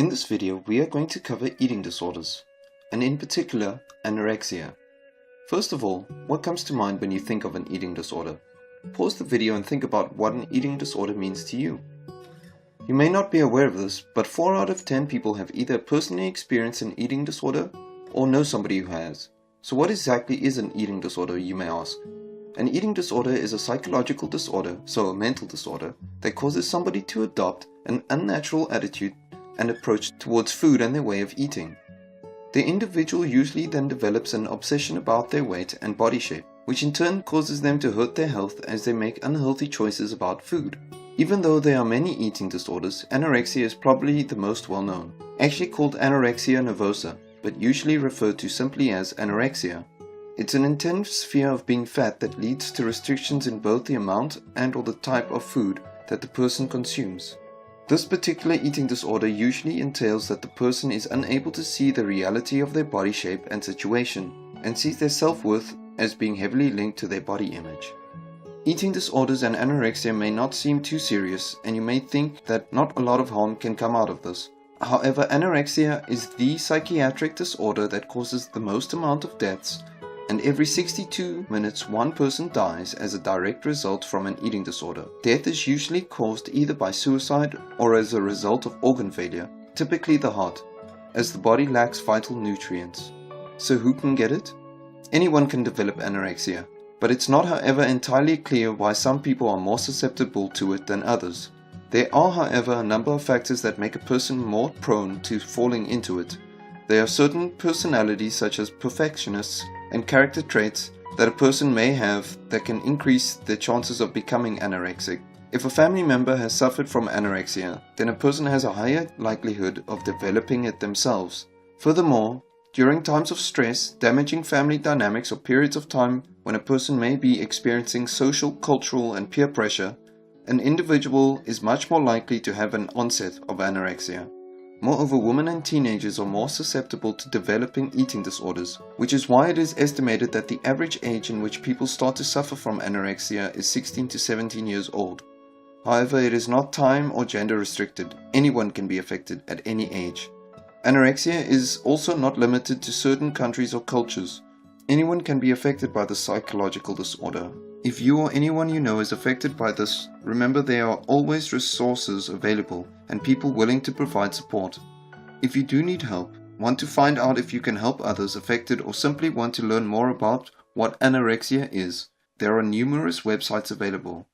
In this video, we are going to cover eating disorders, and in particular, anorexia. First of all, what comes to mind when you think of an eating disorder? Pause the video and think about what an eating disorder means to you. You may not be aware of this, but 4 out of 10 people have either personally experienced an eating disorder or know somebody who has. So what exactly is an eating disorder, you may ask? An eating disorder is a psychological disorder, so a mental disorder, that causes somebody to adopt an unnatural attitude and approach towards food and their way of eating. The individual usually then develops an obsession about their weight and body shape, which in turn causes them to hurt their health as they make unhealthy choices about food. Even though there are many eating disorders, anorexia is probably the most well known, actually called anorexia nervosa, but usually referred to simply as anorexia. It's an intense fear of being fat that leads to restrictions in both the amount and/or the type of food that the person consumes. This particular eating disorder usually entails that the person is unable to see the reality of their body shape and situation, and sees their self-worth as being heavily linked to their body image. Eating disorders and anorexia may not seem too serious, and you may think that not a lot of harm can come out of this. However, anorexia is the psychiatric disorder that causes the most amount of deaths, and every 62 minutes one person dies as a direct result from an eating disorder. Death is usually caused either by suicide or as a result of organ failure, typically the heart, as the body lacks vital nutrients. So who can get it? Anyone can develop anorexia, but it's not, however, entirely clear why some people are more susceptible to it than others. There are, however, a number of factors that make a person more prone to falling into it. There are certain personalities such as perfectionists and character traits that a person may have that can increase their chances of becoming anorexic. If a family member has suffered from anorexia, then a person has a higher likelihood of developing it themselves. Furthermore, during times of stress, damaging family dynamics, or periods of time when a person may be experiencing social, cultural, and peer pressure, an individual is much more likely to have an onset of anorexia. Moreover, women and teenagers are more susceptible to developing eating disorders, which is why it is estimated that the average age in which people start to suffer from anorexia is 16 to 17 years old. However, it is not time or gender restricted. Anyone can be affected at any age. Anorexia is also not limited to certain countries or cultures. Anyone can be affected by the psychological disorder. If you or anyone you know is affected by this, remember there are always resources available and people willing to provide support. If you do need help, want to find out if you can help others affected, or simply want to learn more about what anorexia is, there are numerous websites available.